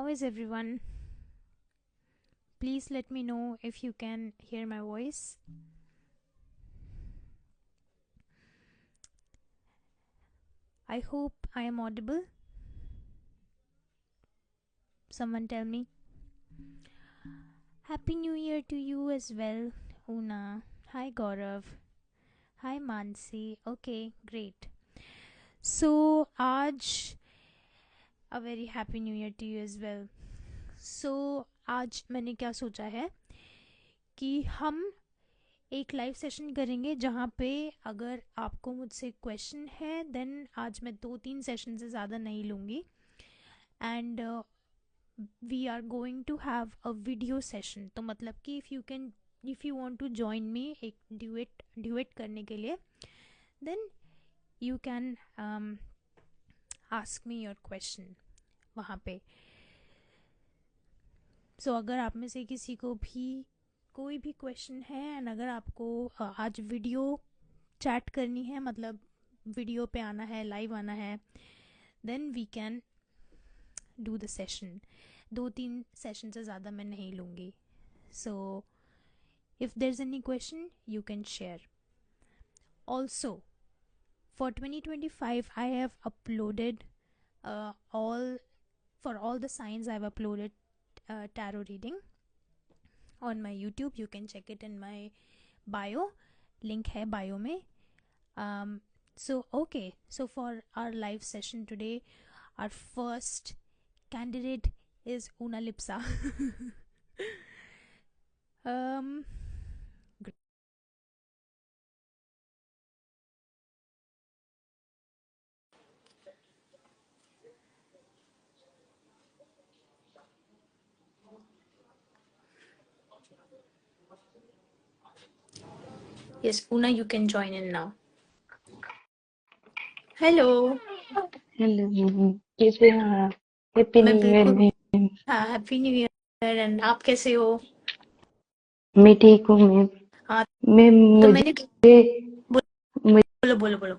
is everyone? Please let me know if you can hear my voice. I hope I am audible. Someone tell me. Happy New Year to you as well, Una. Hi Gaurav. Hi Mansi. Okay, great. So, आज a very happy new year to you as well. So, आज मैंने क्या सोचा है कि हम एक live session करेंगे जहाँ पे अगर आपको मुझसे क्वेश्चन है देन आज मैं 2-3 सेशन से ज़्यादा नहीं लूँगी and we are going to have a video session. तो मतलब कि if you want to join me एक ड्यूएट करने के लिए then you can ask me your question वहाँ पे. सो अगर आप में से किसी को भी कोई भी क्वेश्चन है एंड अगर आपको आज वीडियो चैट करनी है, मतलब वीडियो पे आना है, लाइव आना है, then we can do the session. 2-3 session से ज़्यादा मैं नहीं लूँगी. So if there is any question you can share. Also for 2025 I have uploaded all the signs I have uploaded tarot reading on my YouTube. You can check it in my bio. Link है bio में. So for our live session today, our first candidate is Una Lipsa. Great. Yes, Una, you can join in now. Hello. Hello, कैसे हैं आप? Happy मैं new year बिल्कुल ma'am. हाँ, happy new year. And आप कैसे हो? मैं ठीक हूँ मैम. हाँ, मैम तो मैंने मुझे बोलो बोलो.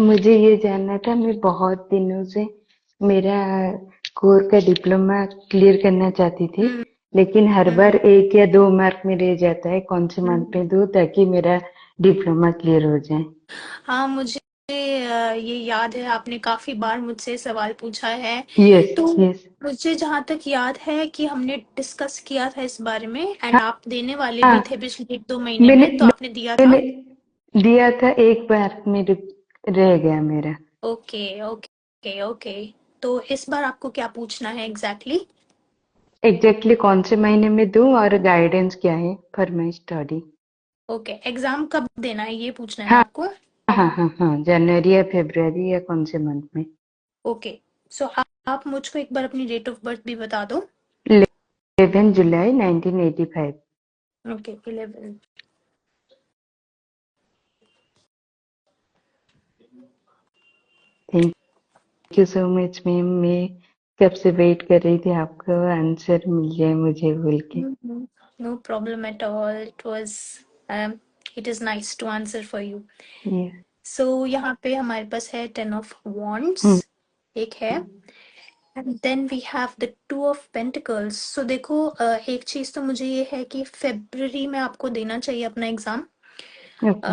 मुझे ये जानना था. मैं बहुत दिनों से मेरा कोर का डिप्लोमा क्लियर करना चाहती थी, लेकिन हर बार 1 या 2 मार्क में रह जाता है. कौन से मार्क पे दूं ताकि मेरा डिप्लोमा क्लियर हो जाए? हाँ, मुझे ये याद है, आपने काफी बार मुझसे सवाल पूछा है. यस तो यस. मुझे जहाँ तक याद है कि हमने डिस्कस किया था इस बारे में एंड हाँ आप देने वाले भी थे हाँ. पिछले 1-2 महीने मैंने में, तो आपने दिया था. मैंने दिया था. 1 मार्क में रह गया मेरा. Okay okay okay. तो इस बार आपको क्या पूछना है एग्जैक्टली? एग्जैक्टली कौन से महीने में दूं और गाइडेंस क्या है for my study? Okay, exam कब देना है ये पूछना है ना हाँ आपको? हाँ हाँ हाँ. जनवरी या फरवरी या कौन से मंथ में? ओके. सो आप मुझको एक बार अपनी डेट ऑफ बर्थ भी बता दो. 11 जुलाई 1985. Okay, 11. Thank you so much ma'am. मैं कब से वेट कर रही थी आपको आंसर मिल जाए मुझे बोल के. No problem at all. It is nice to answer for you. Yeah. So यहाँ पे हमारे पास है 10 of Wands, हम्म. एक है, and then we have the 2 of Pentacles. So देखो एक चीज तो मुझे ये है कि February में आपको देना चाहिए अपना exam. Okay.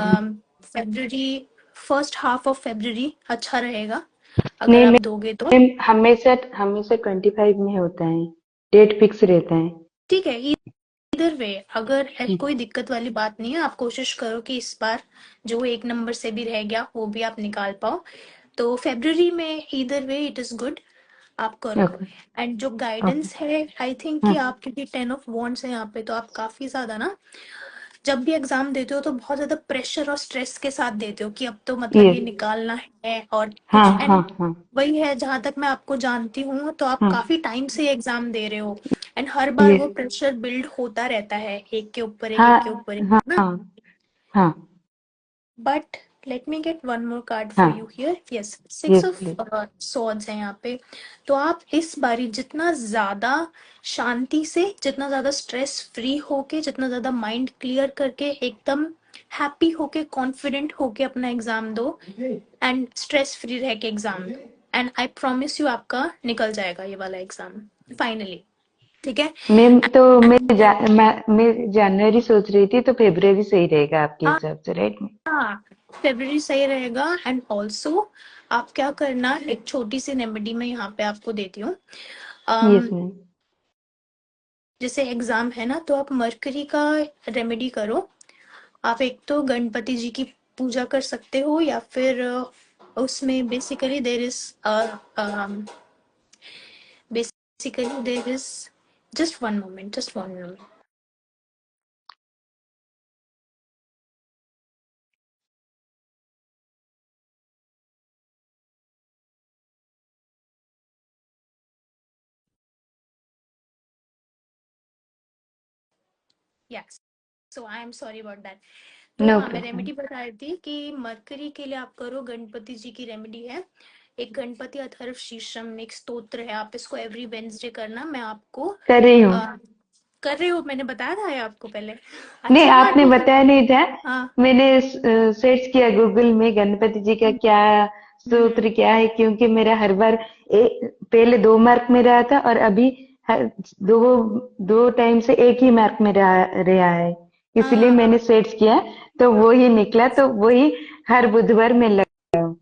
February, first half of February अच्छा रहेगा अगर नहीं आप दोगे तो. मैम, हमेशा हमेशा 25 में होता है. डेट फिक्स रहता है. ठीक है, इधर वे अगर कोई दिक्कत वाली बात नहीं है. आप कोशिश करो कि इस बार जो 1 नंबर से भी रह गया वो भी आप निकाल पाओ. तो February में इधर वे इट इज गुड, आप करो. ओके एंड जो ओके. गाइडेंस है आई थिंक कि आप, क्योंकि 10 ऑफ वॉन्ड्स है यहाँ पे, तो आप काफी ज्यादा ना जब भी एग्जाम देते हो तो बहुत ज्यादा प्रेशर और स्ट्रेस के साथ देते हो कि अब तो मतलब ये यस. निकालना है और हाँ कुछ. हाँ एंड हाँ वही है, जहां तक मैं आपको जानती हूँ तो आप हाँ. काफी टाइम से एग्जाम दे रहे हो एंड हर बार वो यस. प्रेशर बिल्ड होता रहता है, एक के ऊपर एक के हाँ ऊपर एक हाँ ना. हाँ हाँ but let me get one more card for you हाँ. Here. Yes, 6 yes of please. Swords है यहाँ पे. तो आप इस बारी जितना ज्यादा शांति से, जितना ज्यादा स्ट्रेस फ्री होके, जितना ज्यादा माइंड क्लियर करके, एकदम हैप्पी होके, कॉन्फिडेंट होके अपना एग्जाम दो एंड स्ट्रेस फ्री रह के एग्जाम दो. एंड आई प्रॉमिस यू आपका निकल जाएगा ये वाला एग्जाम फाइनली, ठीक है। मैम तो एंड मैं जनवरी सोच रही थी, तो फरवरी सही रहेगा आपके हाँ हिसाब से, राइट? हाँ, फेब्रुवरी सही रहेगा। एंड ऑल्सो आप क्या करना, एक छोटी सी रेमेडी मैं यहाँ पे आपको देती हूँ। Yes um, ma'am. जैसे एग्जाम है ना, तो आप मरकरी का रेमेडी करो। आप एक तो गणपति जी की पूजा कर सकते हो, या फिर उसमें basically there is basically there is just one moment. Yes, so I am sorry about that. तो नो हाँ, मैं प्रॉब्लम। रेमेडी बता रही थी कि मरकरी के लिए आप करो, गणपति जी की रेमेडी है। एक गणपति अथर्व शीर्षम एक स्तोत्र है, आप इसको एवरी वेंसडे करना। मैं आपको कर रही हूँ। कर रहे हो, मैंने बताया था ये आपको पहले। नहीं, अच्छा हाँ आपने ठीक है। बताया नहीं था। हाँ। मैंने सर्च किया गूगल में गणपति जी का क्या हम्म। सूत्र क्या है, क्योंकि मेरा हर बार पहले 2 मार्क में रहा था, और अभी दो दो टाइम से एक ही मार्क में रहा है। इसलिए मैंने हाँ सर्च किया, तो वो ही निकला, तो वही हर बुधवार में लगा हूँ।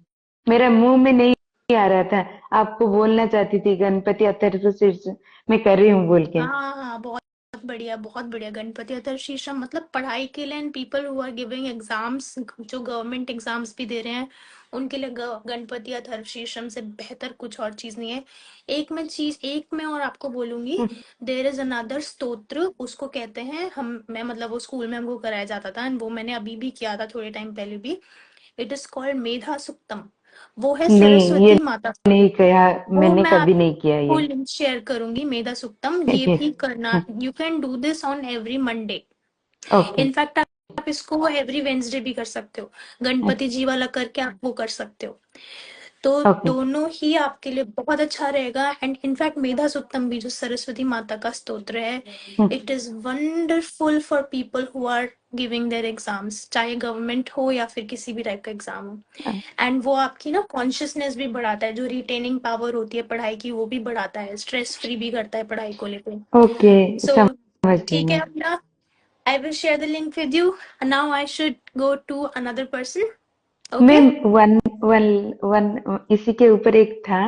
मेरा मुंह में नहीं आ रहा था, आपको बोलना चाहती थी गणपति अथर्व शीर्ष मैं कर रही हूँ बोल के। हाँ हाँ, बहुत बढ़िया, बहुत बढ़िया। गणपति अथर्वशीर्षम मतलब पढ़ाई के लिए, and people who are giving exams, जो गवर्नमेंट एग्जाम्स भी दे रहे हैं, उनके लिए गणपति अथर्वशीर्षम से बेहतर कुछ और चीज नहीं है। एक मैं और आपको बोलूंगी, देर इज अनदर स्तोत्र, उसको कहते हैं हम, मैं मतलब वो स्कूल में हमको कराया जाता था, एंड वो मैंने अभी भी किया था थोड़े टाइम पहले भी। इट इज कॉल्ड मेधा सुक्तम। वो है नहीं, ये सरस्वती माता। नहीं किया, वो मैंने मैं कभी नहीं किया आपको ये। लिंक शेयर करूंगी, मेधा सुक्तम ये भी करना। You can do this on every Monday. Okay. In fact आप इसको एवरी वेंसडे भी कर सकते हो, गणपति जी वाला करके आप वो कर सकते हो। तो ओके। दोनों ही आपके लिए बहुत अच्छा रहेगा। एंड इनफैक्ट मेधा सुक्तम भी, जो सरस्वती माता का स्तोत्र है, it is wonderful for people who are giving their exams, चाहे गवर्नमेंट हो या फिर किसी भी टाइप का एग्जाम हो। एंड वो आपकी ना कॉन्शियसनेस भी बढ़ाता है, जो रिटेनिंग पावर होती है पढ़ाई की, वो भी बढ़ाता है, स्ट्रेस फ्री भी करता है पढ़ाई को लेकर। ओके, सो समझ गई ठीक है मैं। अपना, I will share the link with you. And now I should go to another person. Okay? Ma'am, one one one इसी के ऊपर एक था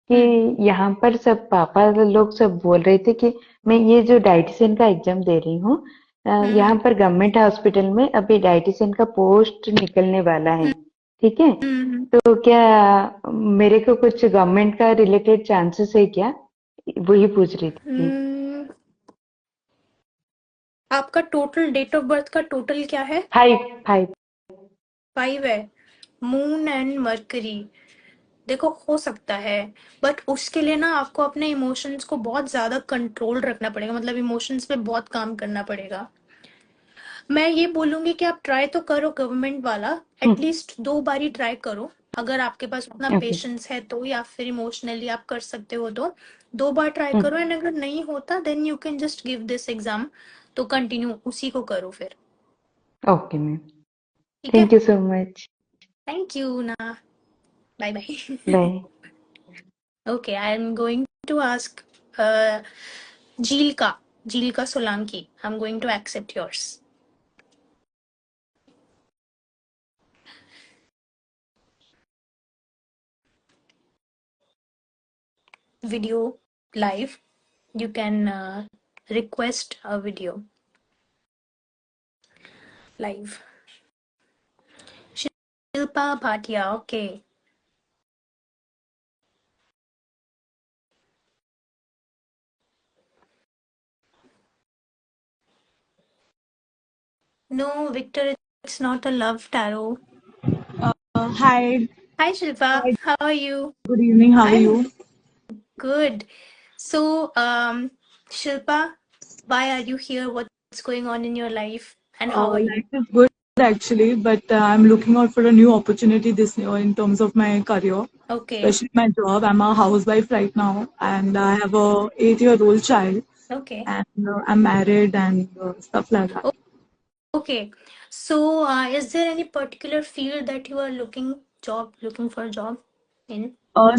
कि Hmm. यहाँ पर सब पापा लोग सब बोल रहे थे कि मैं ये जो डाइटिशियन का एग्जाम दे रही हूँ, Hmm. यहाँ पर गवर्नमेंट हॉस्पिटल में अभी डाइटिशियन का पोस्ट निकलने वाला है, ठीक है? Hmm. तो क्या मेरे को कुछ गवर्नमेंट का रिलेटेड चांसेस है क्या? वही पूछ रही थी। Hmm. आपका टोटल डेट ऑफ बर्थ का टोटल क्या है? 5 5। 5 है। Moon and mercury. देखो हो सकता है, बट उसके लिए ना आपको अपने इमोशंस को बहुत ज्यादा कंट्रोल रखना पड़ेगा, मतलब इमोशंस पे बहुत काम करना पड़ेगा। मैं ये बोलूंगी कि आप ट्राई तो करो गवर्नमेंट वाला, एटलीस्ट 2 बार ही ट्राई करो। अगर आपके पास उतना ओके। पेशेंस है तो, या फिर इमोशनली आप कर सकते हो तो 2 बार ट्राई करो। एंड अगर नहीं होता, then you can just give this exam. तो कंटिन्यू उसी को करो फिर। Okay ma'am. ठीक है। Thank you so much. Thank you ना। Bye bye. Bye. Okay, I am going to ask झील का, झील का Solanki, I am going to accept yours video live. You can request a video live. Shilpa Bhatia, okay. No, Victor, it's not a love tarot. Hi, Hi, Shilpa. hi, How are you? good evening. How are I'm you? good. So, Shilpa, why are you here? What's going on in your life? And how are you? Life is good actually, but I'm looking out for a new opportunity this year in terms of my career, Okay, especially my job. I'm a housewife right now, and I have a 8-year-old child, okay, and I'm married and stuff like that. okay. So, is there any particular field that you are looking for a job? in?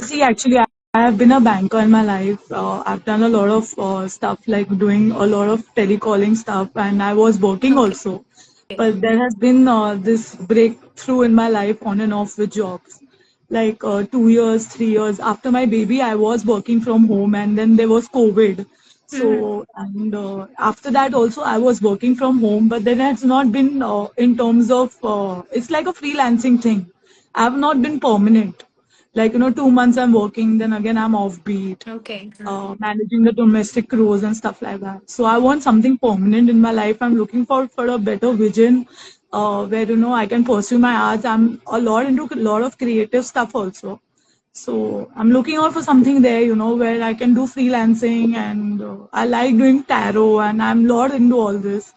See, actually, I have been a banker in my life. I've done a lot of stuff like doing a lot of telecalling stuff, and I was working Okay. also. But there has been this breakthrough in my life on and off with jobs. Like 2 years, 3 years after my baby, I was working from home, and then there was COVID. Mm-hmm. So, and after that also, I was working from home, but then it's not been in terms of, it's like a freelancing thing. I have not been permanent. Like, 2 months I'm working, then again I'm offbeat, Okay. managing the domestic roles and stuff like that. So I want something permanent in my life. I'm looking for a better vision where, I can pursue my arts. I'm a lot into a lot of creative stuff also. So I'm looking out for something there, where I can do freelancing, and I like doing tarot, and I'm a lot into all this.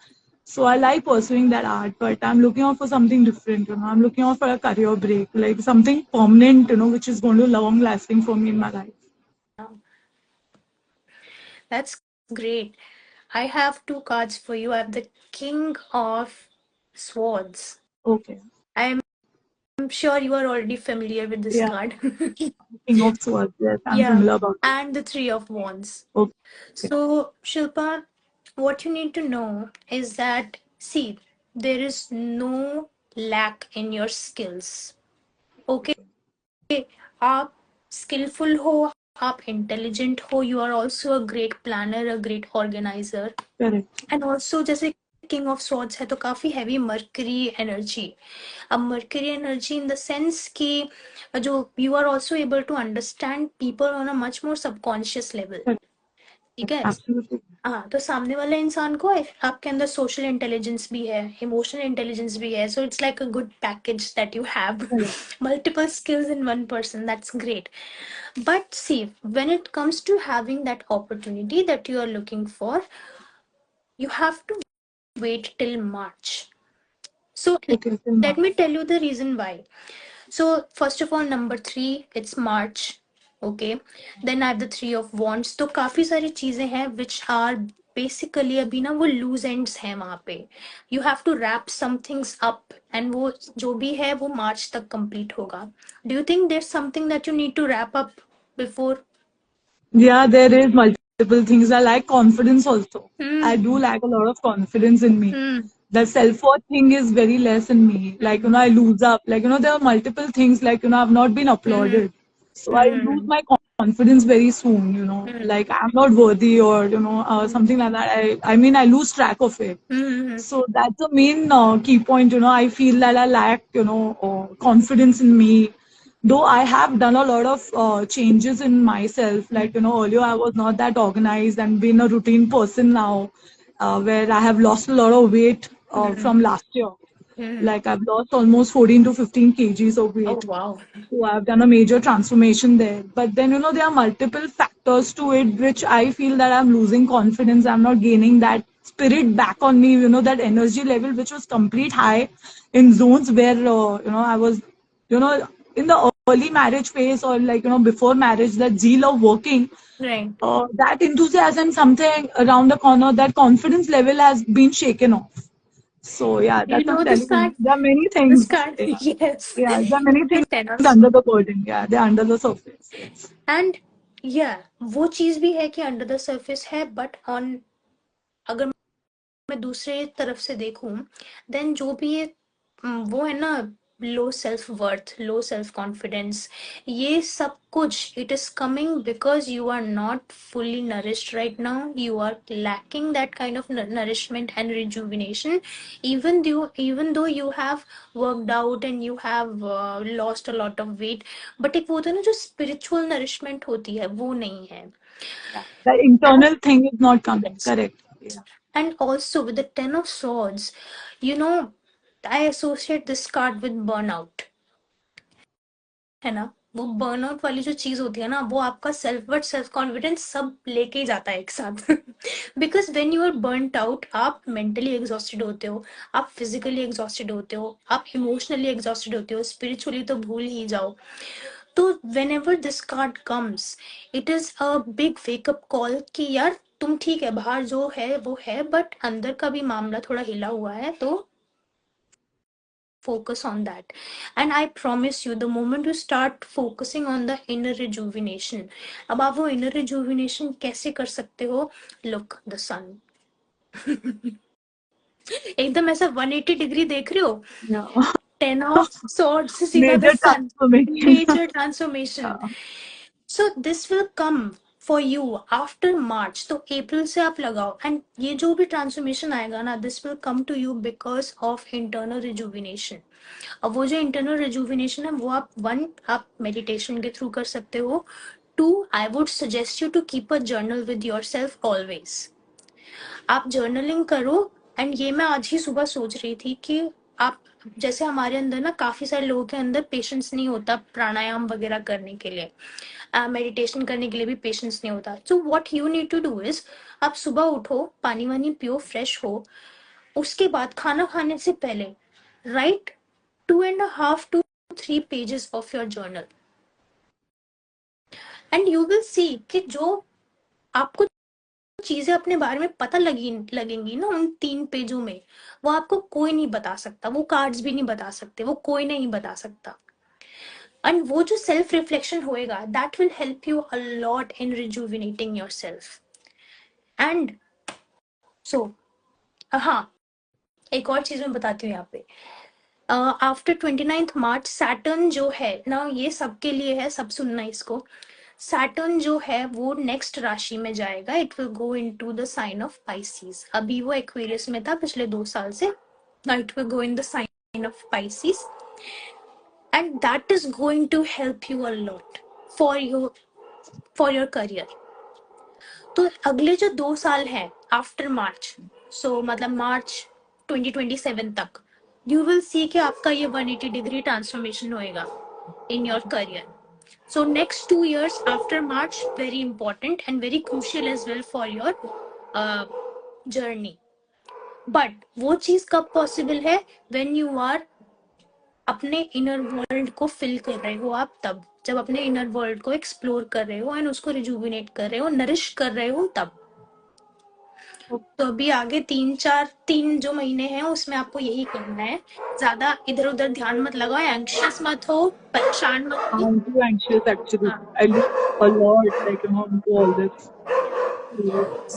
So I like pursuing that art, but I'm looking out for something different, I'm looking out for a career break, like something permanent, which is going to long lasting for me in my life. Wow, that's great. I have two cards for you. I have the King of Swords. Okay. I'm sure you are already familiar with this Yeah. card. King of Swords. Yes, I'm Yeah, familiar about it. and the Three of Wands. Okay. So, Shilpa, what you need to know is that, see, there is no lack in your skills. Okay, आप skillful हो, आप intelligent हो, you are also a great planner, a great organizer. Correct. And also जैसे king of swords है तो काफी heavy mercury energy. अब mercury energy in the sense कि जो you are also able to understand people on a much more subconscious level. Correct. ठीक है. Absolutely. हाँ, तो सामने वाले इंसान को आपके अंदर सोशल इंटेलिजेंस भी है, इमोशनल इंटेलिजेंस भी है, so it's like a good package that you have Correct. multiple skills in one person. That's great. But see, when it comes to having that opportunity that you are looking for, you have to wait till March. So Okay. Till let now. me tell you the reason why. So first of all, number 3, it's March. Okay. Then I have the 3 of Wands. तो काफी सारी चीजें हैं which are basically अभी ना वो loose ends हैं वहाँ पे. You have to wrap some things up and वो जो भी है वो March तक complete होगा. Do you think there's something that you need to wrap up before? Yeah, there is multiple things. I like confidence also. I do Hmm. lack a lot of confidence in me. Hmm. The self-worth thing is very less in me. Like, Hmm. I lose up. Like, there are multiple things, like, I've not been Hmm. applauded. So I lose Hmm. my confidence very soon, Hmm. like I'm not worthy, or, something like that. I mean, I lose track of it. Hmm. So that's the main key point. I feel that I lack, confidence in me. Though I have done a lot of changes in myself. Like, earlier I was not that organized and been a routine person now, where I have lost a lot of weight Hmm. from last year. Hmm. Like, I've lost almost 14 to 15 kgs of Oh, weight. wow. So I've done a major transformation there. But then, there are multiple factors to it, which I feel that I'm losing confidence. I'm not gaining that spirit back on me, that energy level, which was complete high in zones where, I was, in the early marriage phase, or like, before marriage, that zeal of working, Right. that enthusiasm, something around the corner, that confidence level has been shaken off. So yeah, You that's what know I'm this telling you. card? There are many This things. card? Yeah. Yes. Yeah, there are many The things Ten of under the burden. Yeah, they're under the surface. Yes. And या वो चीज भी है कि under the surface है but on अगर मैं दूसरे तरफ से देखूं देन जो भी ये वो है ना low self worth low self confidence ये सब कुछ it is coming because you are not fully nourished right now. You are lacking that kind of nourishment and rejuvenation. Even though you have worked out and you have lost a lot of weight, but एक वो होता है ना जो spiritual nourishment होती है वो नहीं है. Yeah. The internal thing is not coming. Yes. Correct. Yeah. And also with the Ten of Swords, you know, I associate this card with burnout. है ना, वो बर्नआउट वाली जो चीज होती है ना वो आपका सेल्फ वर्थ सेल्फ कॉन्फिडेंस सब लेके ही जाता है एक साथ. Because when you are burned out आप मेंटली एग्जॉस्टेड होते हो, आप फिजिकली एग्जॉस्टेड होते हो, आप इमोशनली एग्जॉस्टेड होते हो, स्पिरिचुअली तो भूल ही जाओ. तो when ever this card comes it is a big wake up call कि यार तुम ठीक है, बाहर जो है वो है बट अंदर का भी मामला थोड़ा हिला हुआ है, तो focus on that. And I promise you, the moment you start focusing on the inner rejuvenation, अब आप वो inner rejuvenation कैसे कर सकते हो? Look, the sun. एकदम ऐसा 180 डिग्री देख रहे हो? Yeah. 10 of swords से सीधा the Major sun. transformation. Major transformation. Yeah. So this will come for you after March. तो अप्रैल से आप लगाओ, and ये जो भी ट्रांसफॉर्मेशन आएगा ना, this will come to you because of internal rejuvenation. अब वो जो इंटरनल रिजुविनेशन है वो आप आप मेडिटेशन के थ्रू कर सकते हो. 2, I would suggest you to keep a journal with yourself always. आप जर्नलिंग करो. एंड ये मैं आज ही सुबह सोच रही थी कि आप, जैसे हमारे अंदर ना काफी सारे लोगों के अंदर पेशेंस नहीं होता प्राणायाम वगैरह करने के लिए, मेडिटेशन करने के लिए भी पेशेंस नहीं होता. So what you need to do is, आप सुबह उठो, पानी वानी पियो, फ्रेश हो, उसके बाद खाना खाने से पहले right 2.5 to 3 pages of your journal. And you will see कि जो आपको चीजें अपने बारे में पता लगेंगी ना उन 3 पेजों में, वो आपको कोई नहीं बता सकता, वो कार्ड्स भी नहीं बता सकते, वो कोई नहीं बता सकता. एंड वो जो सेल्फ रिफ्लेक्शन होएगा, that will help you a lot in rejuvenating your self. And so हाँ, एक और चीज मैं बताती हूँ यहाँ पे. आफ्टर 29th मार्च सैटर्न जो है ना, ये सबके लिए है, सब सुनना इसको. सैटर्न जो है वो नेक्स्ट राशि में जाएगा. It will go into the sign of Pisces. अभी वो एक्वेरियस में था पिछले 2 साल से. Now it will go in the sign of Pisces, and that is going to help you a lot for your career. तो अगले जो 2 साल है आफ्टर मार्च, सो मतलब मार्च 2027 तक, यू विल सी कि आपका ये 180 डिग्री ट्रांसफॉर्मेशन होएगा in your career. So next 2 years after March, very important and very crucial as well for your journey. But वो चीज कब possible है? When you are अपने inner world को fill कर रहे हो आप, तब जब अपने inner world को explore कर रहे हो and उसको rejuvenate कर रहे हो, nourish कर रहे हो, तब. तो अभी आगे 3 जो महीने हैं उसमें आपको यही करना है. ज्यादा इधर उधर ध्यान मत लगाओ, एंग्शियस मत हो, परेशान मत हो. I'm too anxious actually. I look a lot like into all this.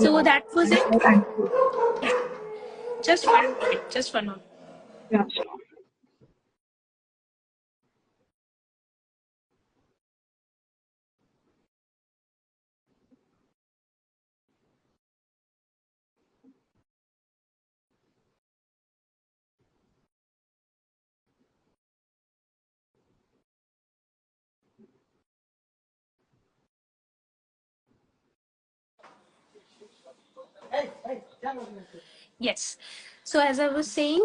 So Yeah, that was I'm it. quite anxious. Just 1 minute, just 1 minute. Yeah, sure. Yes. So as I was saying,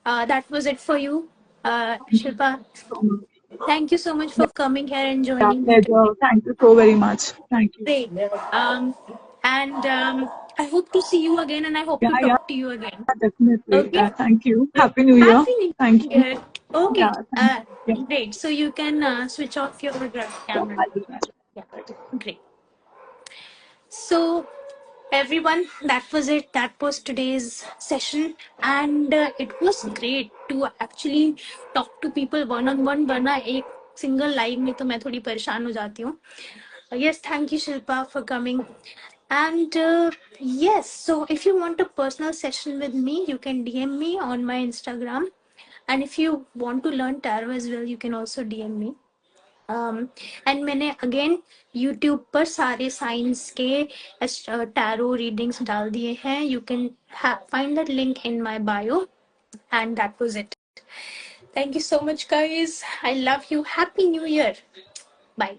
that was it for you, Shilpa. So much. Thank you so much for coming here and Yeah, joining me today. pleasure. Thank you so very much. Thank you. Great. And I hope to see you again, and I hope to Yeah, talk to you again. definitely. Okay. Yeah, thank you. Happy New Year. Happy New Thank you. Year. Okay. Yeah, thank you. Yeah, Great. So you can switch off your sure, camera. I'll do that. Yeah. Great. So everyone, that was it. That was today's session, and it was great to actually talk to people one on one. वरना एक single live में तो मैं थोड़ी परेशान हो जाती हूँ. Yes, thank you Shilpa for coming. And yes, so if you want a personal session with me, you can DM me on my Instagram. And if you want to learn tarot as well, you can also DM me. And मैंने again YouTube पर सारे signs के tarot readings डाल दिए हैं. You can find that link in my bio. And that was it. Thank you so much guys. I love you. Happy new year. Bye.